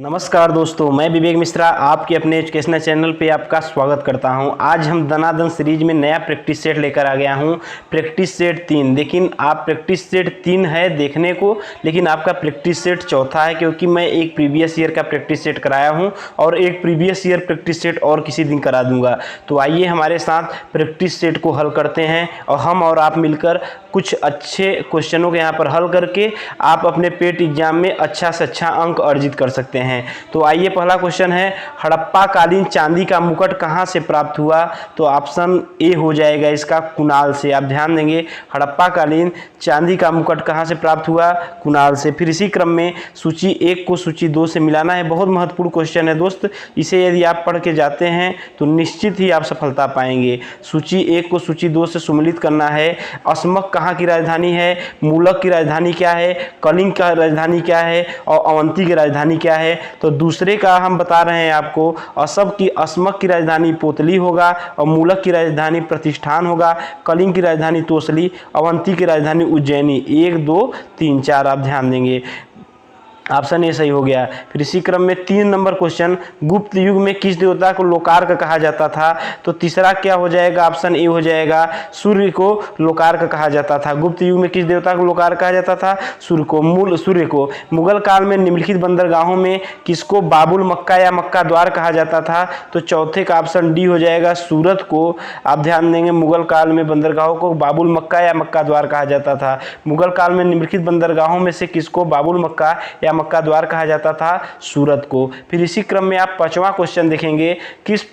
नमस्कार दोस्तों, मैं विवेक मिश्रा आपके अपने एजुकेशनल चैनल पे आपका स्वागत करता हूं। आज हम दनादन सीरीज में नया प्रैक्टिस सेट लेकर आ गया हूं, प्रैक्टिस सेट 3। लेकिन आप प्रैक्टिस सेट 3 है देखने को, लेकिन आपका प्रैक्टिस सेट चौथा है, क्योंकि मैं एक प्रीवियस ईयर का प्रैक्टिस सेट कराया हूं और एक प्रीवियस ईयर प्रैक्टिस सेट और किसी दिन करा दूंगा। तो आइए हमारे साथ प्रैक्टिस सेट को हल करते हैं और हम और आप मिलकर कुछ अच्छे क्वेश्चनों के यहाँ पर हल करके आप अपने पेट एग्जाम में अच्छा से अच्छा अंक अर्जित कर सकते हैं। तो आइए, पहला क्वेश्चन है, हड़प्पा कालीन चांदी का मुकुट कहाँ से प्राप्त हुआ? तो ऑप्शन ए हो जाएगा इसका, कुणाल से। आप ध्यान देंगे, हड़प्पा कालीन चांदी का मुकुट कहाँ से प्राप्त हुआ? कुणाल से। फिर इसी क्रम में सूची 1 को सूची 2 से मिलाना है। बहुत महत्वपूर्ण क्वेश्चन है दोस्त, इसे यदि आप पढ़ के जाते हैं तो निश्चित ही आप सफलता पाएंगे। सूची 1 को सूची 2 से सम्मिलित करना है। अस्मक कहाँ की राजधानी है? मूलक की राजधानी क्या है? कलिंग का राजधानी क्या है? और अवंती की राजधानी क्या है? तो दूसरे का हम बता रहे हैं आपको, अस्मक की राजधानी पोतली होगा और मूलक की राजधानी प्रतिष्ठान होगा, कलिंग की राजधानी तोसली, अवंती की राजधानी उज्जैनी। 1 2 3 4 आप ध्यान देंगे, ऑप्शन ए सही हो गया। फिर इसी क्रम में 3 नंबर क्वेश्चन, गुप्त युग में किस देवता को लोकार्क कहा जाता था? तो तीसरा क्या हो जाएगा? ऑप्शन ए हो जाएगा, सूर्य को लोकार्क कहा जाता था। गुप्त युग में किस देवता को लोकार्क कहा जाता था? सूर्य को। मुगल काल में निम्नलिखित बंदरगाहों में किसको बाबुल मक्का या मक्का द्वार कहा जाता था? तो चौथे का ऑप्शन डी हो जाएगा, सूरत को। आप ध्यान देंगे, मुगल काल में बंदरगाहों को बाबुल मक्का या मक्का द्वार कहा जाता था। मुगल काल में निम्नलिखित बंदरगाहों में से किसको बाबुल मक्का या मक्का द्वार कहा जाता था? सूरत को। फिर इसी क्रम में आप 5वां क्वेश्चन देखेंगे, किस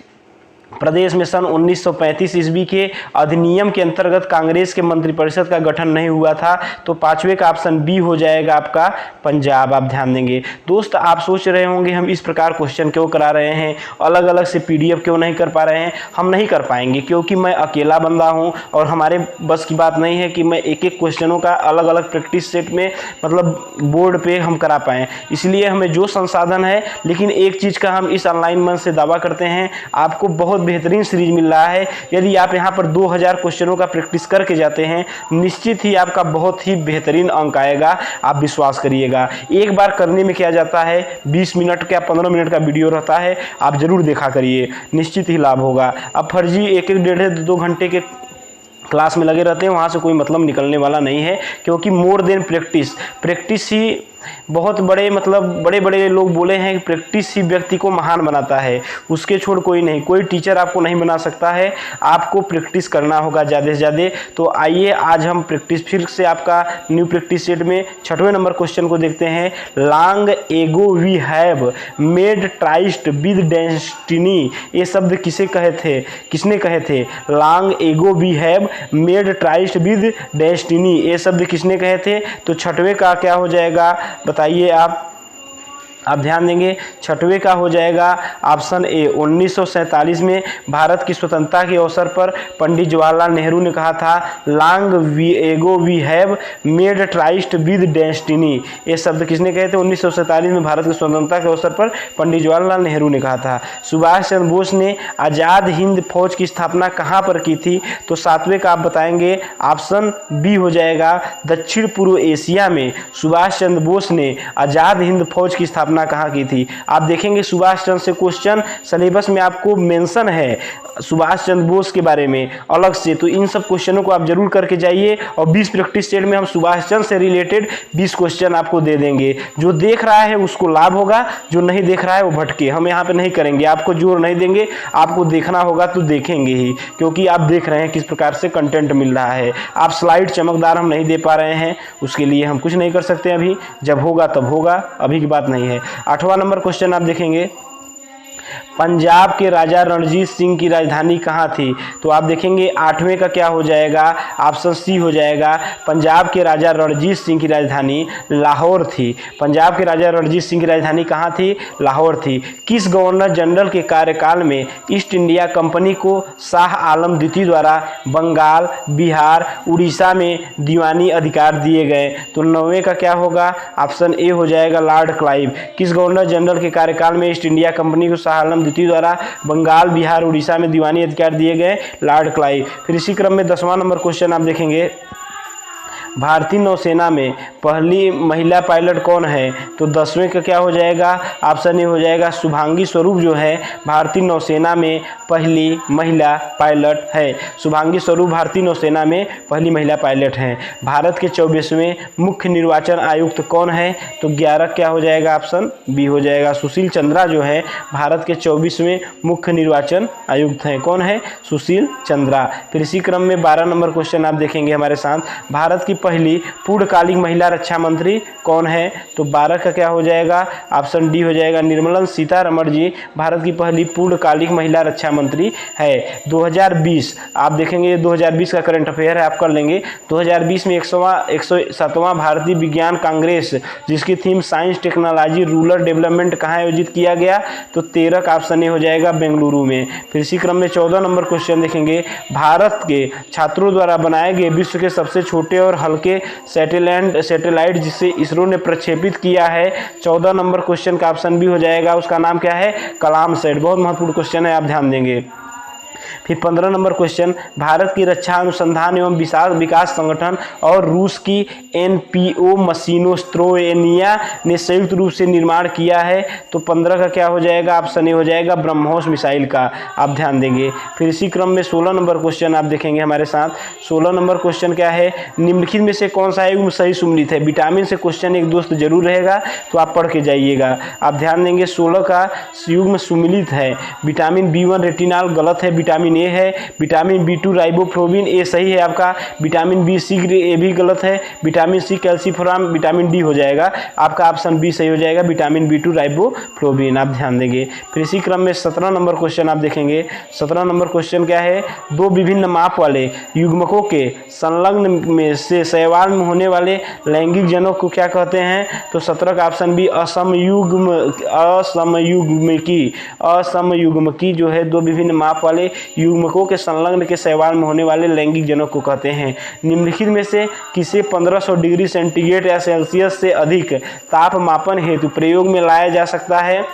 प्रदेश में सन 1935 ईस्वी के अधिनियम के अंतर्गत कांग्रेस के मंत्रिपरिषद का गठन नहीं हुआ था? तो 5वें का ऑप्शन बी हो जाएगा आपका, पंजाब। आप ध्यान देंगे दोस्त, आप सोच रहे होंगे हम इस प्रकार क्वेश्चन क्यों करा रहे हैं, अलग अलग से पीडीएफ क्यों नहीं कर पा रहे हैं? हम नहीं कर पाएंगे क्योंकि मैं अकेला बंदा हूं और हमारे बस की बात नहीं है कि मैं एक एक क्वेश्चनों का अलग अलग प्रैक्टिस सेट में मतलब बोर्ड पे हम करा पाएँ। इसलिए हमें जो संसाधन है, लेकिन एक चीज़ का हम इस ऑनलाइन मंच से दावा करते हैं, आपको बहुत बेहतरीन सीरीज मिल रहा है। यदि आप यहां पर 2000 क्वेश्चनों का प्रैक्टिस करके जाते हैं, निश्चित ही आपका बहुत ही बेहतरीन अंक आएगा, आप विश्वास करिएगा। एक बार करने में क्या जाता है, 20 मिनट का 15 मिनट का वीडियो रहता है, आप जरूर देखा करिए, निश्चित ही लाभ होगा। अब फर्जी 1-1 1.5-2 घंटे के क्लास में लगे रहते हैं, वहाँ से कोई मतलब निकलने वाला नहीं है, क्योंकि मोर देन प्रैक्टिस ही बहुत बड़े बड़े लोग बोले हैं कि प्रैक्टिस ही व्यक्ति को महान बनाता है, उसके छोड़ कोई नहीं। कोई टीचर आपको नहीं बना सकता है, आपको प्रैक्टिस करना होगा ज़्यादा से ज़्यादा। तो आइए आज हम प्रैक्टिस फिर से आपका न्यू प्रैक्टिस सेट में 6वें नंबर क्वेश्चन को देखते हैं। Long ago we have made tryst with destiny, ये शब्द किसने कहे थे? Long ago we have made tryst with destiny, ये शब्द किसने कहे थे? तो 6वें का क्या हो जाएगा बताइए आप ध्यान देंगे, 6वें का हो जाएगा ऑप्शन ए। 1947 में भारत की स्वतंत्रता के अवसर पर पंडित जवाहरलाल नेहरू ने कहा था, long ago we have made tryst with destiny, ये शब्द किसने कहे थे? 1947 में भारत की स्वतंत्रता के अवसर पर पंडित जवाहरलाल नेहरू ने कहा था। सुभाष चंद्र बोस ने आज़ाद हिंद फौज की स्थापना कहाँ पर की थी? तो 7वें का आप बताएंगे, ऑप्शन बी हो जाएगा, दक्षिण पूर्व एशिया में सुभाष चंद्र बोस ने आज़ाद हिंद फौज की स्थापना कहाँ की थी? आप देखेंगे सुभाष चंद्र से क्वेश्चन सिलेबस में आपको मेंशन है सुभाष चंद्र बोस के बारे में अलग से, तो इन सब क्वेश्चनों को आप जरूर करके जाइए। और 20 प्रैक्टिस सेट में हम सुभाष चंद्र से रिलेटेड 20 क्वेश्चन आपको दे देंगे। जो देख रहा है उसको लाभ होगा, जो नहीं देख रहा है वो भटके। हम यहाँ पे नहीं करेंगे, आपको जोर नहीं देंगे, आपको देखना होगा तो देखेंगे ही, क्योंकि आप देख रहे हैं किस प्रकार से कंटेंट मिल रहा है। आप स्लाइड चमकदार हम नहीं दे पा रहे हैं, उसके लिए हम कुछ नहीं कर सकते अभी, जब होगा तब होगा, अभी की बात नहीं है। 8वां नंबर क्वेश्चन आप देखेंगे, पंजाब के राजा रणजीत सिंह की राजधानी कहाँ थी? तो आप देखेंगे 8वें का क्या हो जाएगा, ऑप्शन सी हो जाएगा, पंजाब के राजा रणजीत सिंह की राजधानी लाहौर थी। पंजाब के राजा रणजीत सिंह की राजधानी कहाँ थी? लाहौर थी। किस गवर्नर जनरल के कार्यकाल में ईस्ट इंडिया कंपनी को शाह आलम द्वितीय द्वारा बंगाल, बिहार, उड़ीसा में दीवानी अधिकार दिए गए? तो 9वें का क्या होगा, ऑप्शन ए हो जाएगा, लॉर्ड क्लाइव। किस गवर्नर जनरल के कार्यकाल में ईस्ट इंडिया कंपनी को शाह आलम द्वितीय द्वारा बंगाल, बिहार, उड़ीसा में दीवानी अधिकार दिए गए? Lord Clive. फिर इसी क्रम में 10वां नंबर क्वेश्चन आप देखेंगे, भारतीय नौसेना में पहली महिला पायलट कौन है? तो 10वें का क्या हो जाएगा? ऑप्शन ए हो जाएगा शुभांगी स्वरूप जो है भारतीय नौसेना में पहली महिला पायलट है। शुभांगी स्वरूप भारतीय नौसेना में पहली महिला पायलट हैं। भारत के 24वें मुख्य निर्वाचन आयुक्त कौन है? तो 11 क्या हो जाएगा? ऑप्शन बी हो जाएगा सुशील चंद्रा जो है भारत के 24वें मुख्य निर्वाचन आयुक्त हैं। कौन है? सुशील चंद्रा। फिर इसी क्रम में 12 नंबर क्वेश्चन आप देखेंगे हमारे साथ, भारत की पहली पूर्णकालिक महिला रक्षा मंत्री कौन है? तो 12 का क्या हो जाएगा? ऑप्शन डी हो जाएगा निर्मला सीतारमण जी भारत की पहली पूर्णकालिक महिला रक्षा मंत्री है। 2020 आप देखेंगे 2020 का करंट अफेयर है, आप कर लेंगे। 2020 में 107वां भारतीय विज्ञान कांग्रेस जिसकी theme science technology rural development कहाँ आयोजित किया गया? तो 13 का ऑप्शन ए हो जाएगा बेंगलुरु में। फिर इसी क्रम में 14 नंबर क्वेश्चन देखेंगे, भारत के छात्रों द्वारा बनाए गए विश्व के सबसे छोटे और हल्के सैटेलाइट जिसे इसरो ने प्रक्षेपित किया है। 14 नंबर क्वेश्चन का ऑप्शन बी हो जाएगा, उसका नाम क्या है? कलाम सैट। बहुत महत्वपूर्ण क्वेश्चन है, आप ध्यान देंगे। फिर 15 नंबर क्वेश्चन, भारत की रक्षा अनुसंधान एवं विकास संगठन और रूस की एनपीओ मशीनोस्ट्रोएनिया ने संयुक्त रूप से निर्माण किया है। तो 15 का क्या हो जाएगा? ऑप्शन ए हो जाएगा ब्रह्मोस मिसाइल का, आप ध्यान देंगे। फिर इसी क्रम में 16 नंबर क्वेश्चन आप देखेंगे हमारे साथ। 16 नंबर क्वेश्चन क्या है? निम्नलिखित में से कौन सा युग्म सही सुमेलित है? विटामिन से क्वेश्चन एक दोस्त जरूर रहेगा, तो आप पढ़ के जाइएगा। आप ध्यान देंगे 16 का युग्म सुमेलित है। विटामिन B1 रेटिनॉल गलत है, विटामिन ए है। विटामिन B2 राइबोफ्लोविन ए सही है आपका। विटामिन B शीघ्र ए भी गलत है। विटामिन सी कैल्सीफॉर्म, विटामिन डी हो जाएगा आपका, ऑप्शन बी सही हो जाएगा विटामिन B2 राइबोफ्लोविन, आप ध्यान देंगे। फिर इसी क्रम में 17 नंबर क्वेश्चन आप देखेंगे। 17 नंबर क्वेश्चन क्या है? दो विभिन्न माप वाले युग्मकों के संलग्न में से शैवाल में होने वाले लैंगिक जनों को क्या कहते हैं? तो 17 का ऑप्शन बी असमयुग्मकी जो है दो विभिन्न माप वाले युग्मकों के संलग्न के शैवाल में होने वाले लैंगिक जनों को कहते हैं। निम्नलिखित में से किसे 1500 डिग्री सेंटीग्रेड या सेल्सियस से अधिक ताप मापन हेतु प्रयोग में लाया जा सकता है?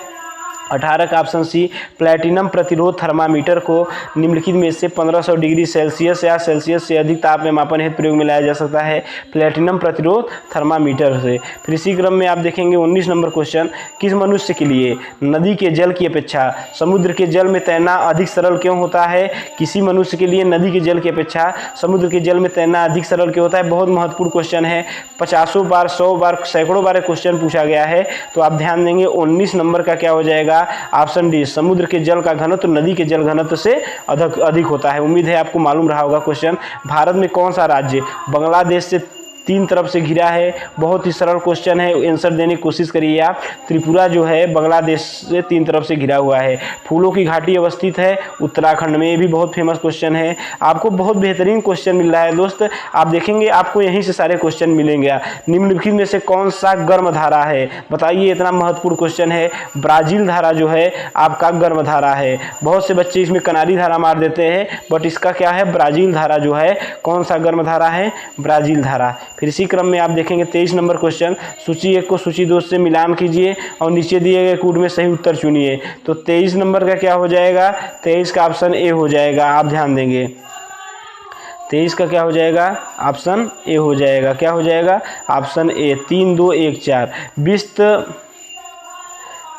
18 का ऑप्शन सी प्लैटिनम प्रतिरोध थर्मामीटर को निम्नलिखित में से 1500 डिग्री सेल्सियस या सेल्सियस से अधिक ताप में मापन हेतु प्रयोग में लाया जा सकता है प्लैटिनम प्रतिरोध थर्मामीटर से। फिर इसी क्रम में आप देखेंगे 19 नंबर क्वेश्चन, किस मनुष्य के लिए नदी के जल की अपेक्षा समुद्र के जल में तैरना अधिक सरल क्यों होता है? किसी मनुष्य के लिए नदी के जल की अपेक्षा समुद्र के जल में तैरना अधिक सरल क्यों होता है? बहुत महत्वपूर्ण क्वेश्चन है, 50 बार 100 बार सैकड़ों बार क्वेश्चन पूछा गया है, तो आप ध्यान देंगे। 19 नंबर का क्या हो जाएगा? ऑप्शन डी समुद्र के जल का घनत्व नदी के जल घनत्व से अधिक होता है। उम्मीद है आपको मालूम रहा होगा क्वेश्चन। भारत में कौन सा राज्य बांग्लादेश से तीन तरफ से घिरा है? बहुत ही सरल क्वेश्चन है, आंसर देने की कोशिश करिए आप। त्रिपुरा जो है बांग्लादेश से तीन तरफ से घिरा हुआ है। फूलों की घाटी अवस्थित है उत्तराखंड में, ये भी बहुत फेमस क्वेश्चन है। आपको बहुत बेहतरीन क्वेश्चन मिल रहा है दोस्त, आप देखेंगे आपको यहीं से सारे क्वेश्चन मिलेंगे। निम्नलिखित में से कौन सा गर्म धारा है? बताइए, इतना महत्वपूर्ण क्वेश्चन है। ब्राजील धारा जो है आपका गर्म धारा है। बहुत से बच्चे इसमें कनारी धारा मार देते हैं, बट इसका क्या है? ब्राजील धारा जो है कौन सा गर्म धारा है? ब्राजील धारा। फिर इसी क्रम में आप देखेंगे 23 नंबर क्वेश्चन, सूची 1 को सूची 2 से मिलान कीजिए और नीचे दिए गए कूट में सही उत्तर चुनिए। तो 23 नंबर का क्या हो जाएगा? 23 का ऑप्शन ए हो जाएगा, आप ध्यान देंगे। 23 का क्या हो जाएगा? ऑप्शन ए हो जाएगा। क्या हो जाएगा? Option A 3 2 1 4।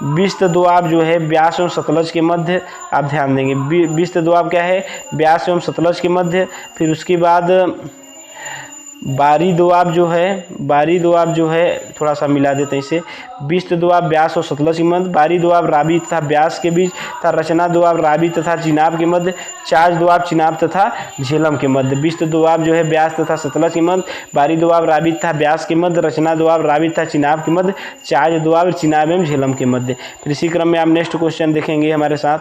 विस्त दोआब जो है ब्यास एवं सतलज के मध्य, आप ध्यान देंगे। विस्त दोआब क्या है? ब्यास एवं सतलज के मध्य। फिर उसके बाद बारी दोआब जो है थोड़ा सा मिला देते हैं इसे। विस्त दोआब ब्यास और सतलज के मध्य, बारी दोआब रावी तथा ब्यास के बीच तथा रचना दोआब रावी तथा चिनाब के मध्य, चाज दोआब चिनाब तथा झेलम के मध्य। विस्त दोआब जो है ब्यास तथा सतलज के मध्य, बारी दोआब रावी तथा ब्यास के मध्य, रचना दोआब रावी तथा चिनाब के मध्य, चाज दोआब चिनाब एवं झेलम के मध्य। फिर इसी क्रम में आप नेक्स्ट क्वेश्चन देखेंगे हमारे साथ।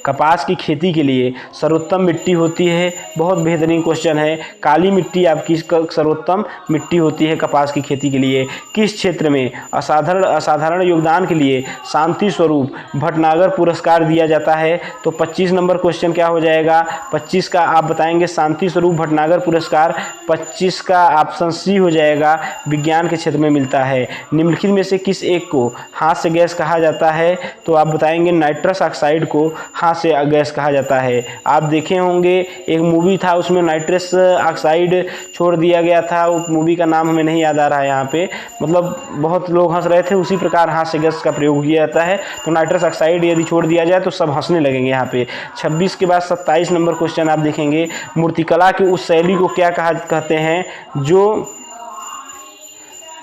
कपास की खेती के लिए सर्वोत्तम मिट्टी होती है? बहुत बेहतरीन क्वेश्चन है। काली मिट्टी आपकी सर्वोत्तम मिट्टी होती है कपास की खेती के लिए। किस क्षेत्र में असाधारण योगदान के लिए शांति स्वरूप भटनागर पुरस्कार दिया जाता है? तो 25 नंबर क्वेश्चन क्या हो जाएगा? 25 का आप बताएंगे शांति स्वरूप भटनागर पुरस्कार। 25 का ऑप्शन सी हो जाएगा, विज्ञान के क्षेत्र में मिलता है। निम्नलिखित में से किस एक को हास्य गैस कहा जाता है? तो आप बताएंगे नाइट्रस ऑक्साइड को हास्य से गैस कहा जाता है? आप देखे होंगे एक मूवी था, उसमें नाइट्रस ऑक्साइड छोड़ दिया गया था, वो मूवी का नाम हमें नहीं याद आ रहा है यहाँ पे, मतलब बहुत लोग हंस रहे थे, उसी प्रकार हाथ से गैस का प्रयोग किया जाता है। तो नाइट्रस ऑक्साइड यदि छोड़ दिया जाए तो सब हंसने लगेंगे यहाँ पे। 26 के बाद 27 नंबर क्वेश्चन आप देखेंगे, मूर्तिकला की उस शैली को क्या कहते हैं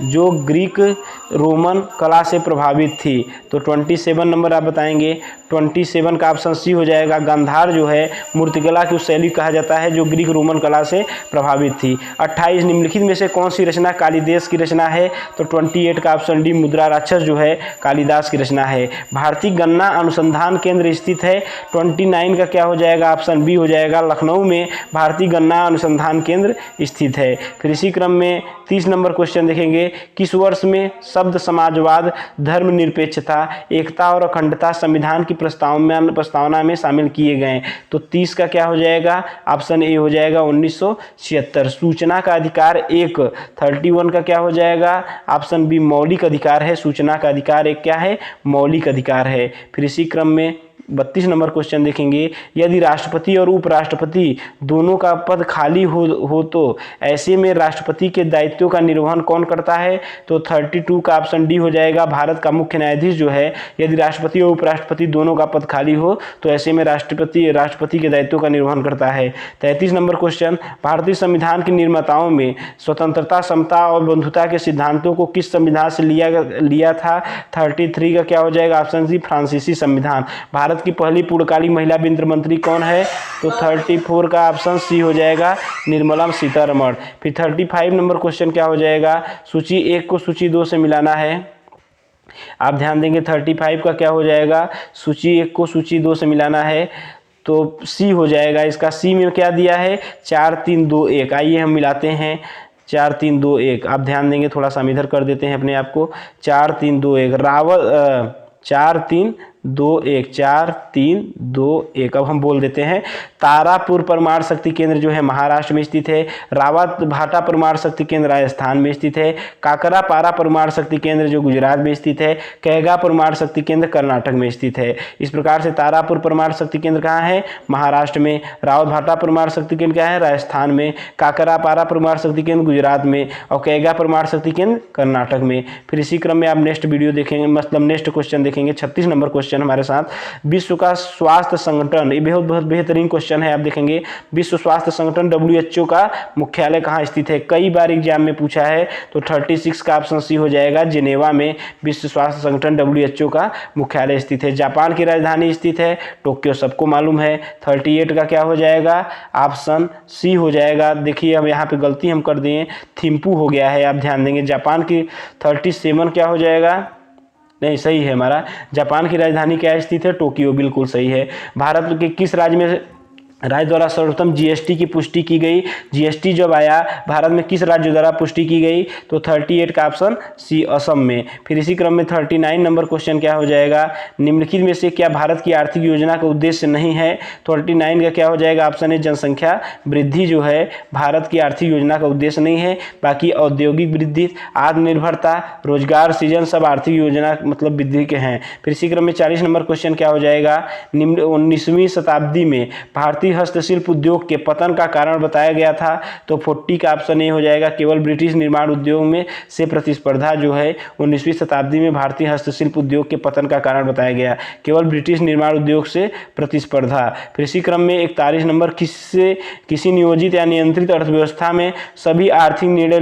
जो ग्रीक रोमन कला से प्रभावित थी? तो 27 नंबर आप बताएंगे। 27 का ऑप्शन सी हो जाएगा। गांधार जो है मूर्तिकला की उस शैली कहा जाता है जो ग्रीक रोमन कला से प्रभावित थी। 28 निम्नलिखित में से कौन सी रचना कालिदास की रचना है? तो 28 का ऑप्शन डी मुद्रा राक्षस जो है कालिदास की रचना है। भारतीय गन्ना अनुसंधान केंद्र स्थित है। 29 का क्या हो जाएगा? ऑप्शन बी हो जाएगा, लखनऊ में भारतीय गन्ना अनुसंधान केंद्र स्थित है। फिर इसी क्रम में 30 नंबर क्वेश्चन देखेंगे, किस वर्ष में शब्द समाजवाद, धर्मनिरपेक्षता, एकता और अखंडता संविधान की प्रस्तावना में शामिल किए गए? तो 30 का क्या हो जाएगा? ऑप्शन ए हो जाएगा 1976। सूचना का अधिकार एक। 31 का क्या हो जाएगा? ऑप्शन बी मौलिक अधिकार है। सूचना का अधिकार एक क्या है? मौलिक अधिकार है। फिर इसी क्रम में 32 नंबर क्वेश्चन देखेंगे, यदि राष्ट्रपति और उपराष्ट्रपति दोनों का पद खाली हो तो ऐसे में राष्ट्रपति के दायित्वों का निर्वहन कौन करता है? तो 32 का ऑप्शन डी हो जाएगा, भारत का मुख्य न्यायाधीश जो है। यदि राष्ट्रपति और उपराष्ट्रपति दोनों का पद खाली हो तो ऐसे में राष्ट्रपति के दायित्वों का निर्वहन करता है। 33 नंबर क्वेश्चन, भारतीय संविधान के निर्माताओं में स्वतंत्रता, समता और बंधुता के सिद्धांतों को किस संविधान से लिया था? 33 का क्या हो जाएगा? ऑप्शन सी फ्रांसीसी संविधान। भारत की पहली पूर्णकालीन महिला वित्त मंत्री कौन है? तो 34 का ऑप्शन सी हो जाएगा, निर्मला सीतारमण। फिर 35 नंबर क्वेश्चन क्या हो जाएगा? सूची 1 को सूची 2 से मिलाना है। आप ध्यान देंगे 35 का क्या हो जाएगा? सूची 1 को सूची 2 से मिलाना है, तो सी हो जाएगा। इसका सी में क्या दिया है? 4 3 2 1। आइए हम मिलाते हैं। 4 3 2 1। आप ध्यान देंगे, थोड़ा सा हम इधर कर देते हैं अपने आप को। 4 3 2 1 4 3 2 1 4 3 2 1। अब हम बोल देते हैं, तारापुर परमाणु शक्ति केंद्र जो है महाराष्ट्र में स्थित है। रावत भाटा परमाणु शक्ति केंद्र राजस्थान में स्थित है। काकरापारा परमाणु शक्ति केंद्र जो गुजरात में स्थित है। कैगा परमाणु शक्ति केंद्र कर्नाटक में स्थित है। इस प्रकार से तारापुर परमाणु शक्ति केंद्र कहाँ है? महाराष्ट्र में। रावत भाटा परमाणु शक्ति केंद्र क्या है? राजस्थान में। काकरापारा परमाणु शक्ति केंद्र गुजरात में और कैगा परमाणु शक्ति केंद्र कर्नाटक में। फिर इसी क्रम में आप नेक्स्ट वीडियो देखेंगे, मतलब नेक्स्ट क्वेश्चन देखेंगे। 36 नंबर क्वेश्चन हमारे साथ, विश्व का स्वास्थ्य संगठन, ये बहुत बेहतरीन क्वेश्चन है। आप देखेंगे, विश्व स्वास्थ्य संगठन WHO का मुख्यालय कहाँ स्थित है? कई बार एग्जाम में पूछा है। तो 36 का ऑप्शन सी हो जाएगा, जिनेवा में विश्व स्वास्थ्य संगठन WHO का मुख्यालय स्थित है। जापान की राजधानी स्थित है टोक्यो, सबको मालूम है। 38 का क्या हो जाएगा? ऑप्शन सी हो जाएगा। देखिए अब यहाँ पे गलती हम कर दिए, थिम्पू हो गया है। आप ध्यान देंगे, जापान की 37 क्या हो जाएगा? नहीं, सही है हमारा। जापान की राजधानी क्या स्थित है? टोक्यो, बिल्कुल सही है। भारत के किस राज्य में राज्य द्वारा सर्वप्रथम GST की पुष्टि की गई? GST जब आया भारत में किस राज्य द्वारा पुष्टि की गई? तो 38 का ऑप्शन सी, असम में। फिर इसी क्रम में 39 नंबर क्वेश्चन क्या हो जाएगा? निम्नलिखित में से क्या भारत की आर्थिक योजना का उद्देश्य नहीं है? 39 का क्या हो जाएगा? ऑप्शन ए, जनसंख्या वृद्धि जो है भारत की आर्थिक योजना का उद्देश्य नहीं है। बाकी औद्योगिक वृद्धि, आत्मनिर्भरता, रोजगार सृजन सब आर्थिक योजना मतलब वृद्धि के हैं। फिर इसी क्रम में 40 नंबर क्वेश्चन क्या हो जाएगा? 19वीं शताब्दी में भारतीय हस्तशिल्प उद्योग के पतन का कारण बताया गया था। तो 40 का ऑप्शन ए हो जाएगा, केवल ब्रिटिश निर्माण उद्योग में से प्रतिस्पर्धा जो है 19वीं शताब्दी में भारतीय हस्तशिल्प उद्योग के पतन का कारण बताया गया, केवल ब्रिटिश निर्माण उद्योग से प्रतिस्पर्धा। फिर इसी क्रम में 41 नंबर, किसी नियोजित या नियंत्रित अर्थव्यवस्था में सभी आर्थिक निर्णय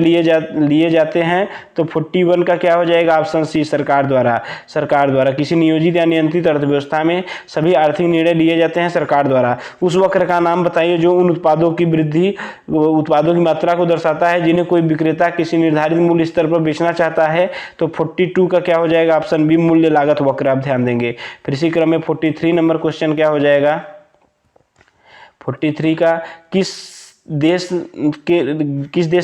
लिए जाते हैं? तो 41 का क्या हो जाएगा? ऑप्शन सी, सरकार द्वारा। किसी नियोजित या नियंत्रित अर्थव्यवस्था में सभी आर्थिक निर्णय लिए जाते हैं सरकार द्वारा। उस वक्र का नाम बताइए जो उन उत्पादों की मात्रा को दर्शाता है जिन्हें कोई विक्रेता किसी निर्धारित मूल्य स्तर पर बेचना चाहता है। तो 42 का क्या हो जाएगा? ऑप्शन बी, मूल्य लागत वक्र। आप ध्यान देंगे। फिर इसी क्रम में 43 नंबर क्वेश्चन क्या हो जाएगा? 43 का, किस देश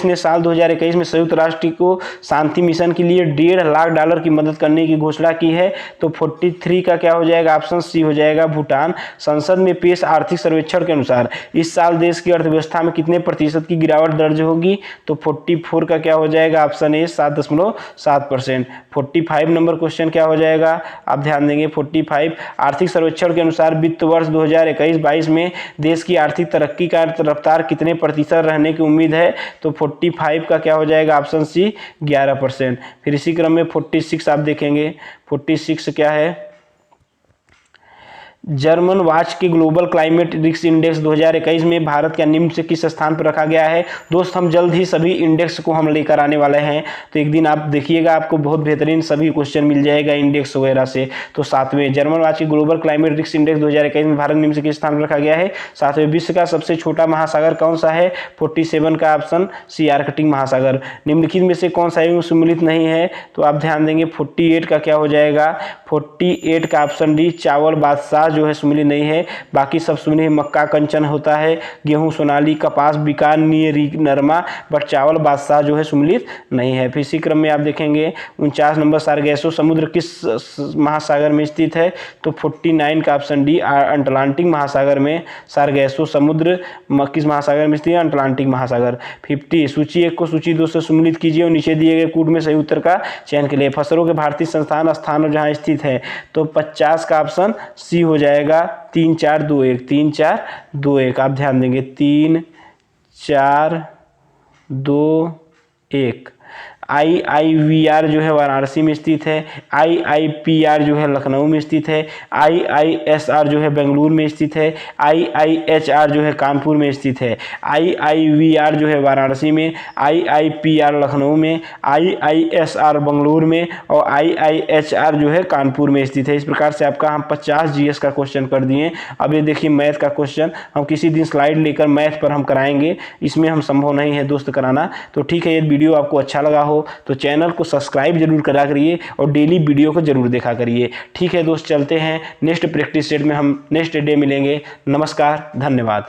ने साल 2021 में संयुक्त राष्ट्र को शांति मिशन के लिए $1.5 लाख की मदद करने की घोषणा की है? तो 43 का क्या हो जाएगा? ऑप्शन सी हो जाएगा भूटान। संसद में पेश आर्थिक सर्वेक्षण के अनुसार इस साल देश की अर्थव्यवस्था में कितने प्रतिशत की गिरावट दर्ज होगी? तो 44 का क्या हो जाएगा? Option A 7.7%। 45 नंबर क्वेश्चन क्या हो जाएगा? आप ध्यान देंगे 45 आर्थिक सर्वेक्षण के अनुसार वित्त वर्ष 2021-22 में देश की आर्थिक तरक्की का रफ्तार कितने प्रतिशत रहने की उम्मीद है? तो 45 का क्या हो जाएगा? Option C 11%। फिर इसी क्रम में 46 आप देखेंगे। 46 क्या है? जर्मन वॉच के ग्लोबल क्लाइमेट रिस्क इंडेक्स 2021 में भारत का निम्न से किस स्थान पर रखा गया है? दोस्त हम जल्द ही सभी इंडेक्स को हम लेकर आने वाले हैं, तो एक दिन आप देखिएगा, आपको बहुत बेहतरीन सभी क्वेश्चन मिल जाएगा इंडेक्स वगैरह से। तो 7वें जर्मन वॉच के ग्लोबल क्लाइमेट रिस्क इंडेक्स 2021 में भारत निम्न से किस स्थान पर रखा गया है? 7वें विश्व का सबसे छोटा महासागर कौन सा है? 47 का ऑप्शन सी आर्कटिक महासागर। निम्नलिखित में से कौन सा एवं सम्मिलित नहीं है? तो आप ध्यान देंगे 48 का क्या हो जाएगा? 48 का ऑप्शन डी चावल बादशाह जो है सुमिलित नहीं है। बाकी सब सुमिलित, मक्का कंचन होता है, गेहूं सोनाली, कपास बीकानेरी नरमा, बट चावल बादशाह जो है सुमिलित नहीं है। फिर इसी क्रम में आप देखेंगे 49 नंबर सार्गेसो समुद्र किस महासागर में स्थित है? तो 49 का ऑप्शन डी अटलांटिक महासागर में सार्गेसो समुद्र किस महासागर में स्थित है? अटलांटिक महासागर। 50 सूची 1 को सूची 2 से सुमिलित कीजिए और नीचे दिए गए कूट में सही उत्तर का चयन के लिए फसलों के भारतीय संस्थान स्थान जहां स्थित है? तो 50 का ऑप्शन सी हो जाएगा 3 4 2 1। 3 4 2 1 आप ध्यान देंगे 3 4 2 1। IIVR जो है वाराणसी में स्थित है। IIPR जो है लखनऊ में स्थित है। IISR जो है बेंगलुरु में स्थित है। IIHR जो है कानपुर में स्थित है। IIVR जो है वाराणसी में, IIPR लखनऊ में, IISR बेंगलुरु में और IIHR जो है कानपुर में स्थित है। इस प्रकार से आपका हम 50 GS का क्वेश्चन कर दिए। अब ये देखिए मैथ का क्वेश्चन हम किसी दिन स्लाइड लेकर मैथ पर हम कराएंगे, इसमें हम संभव नहीं है दोस्त कराना। तो ठीक है, ये वीडियो आपको अच्छा लगा हो तो चैनल को सब्सक्राइब जरूर करा करिए और डेली वीडियो को जरूर देखा करिए। ठीक है दोस्त, चलते हैं नेक्स्ट प्रैक्टिस सेट में, हम नेक्स्ट डे मिलेंगे। नमस्कार, धन्यवाद।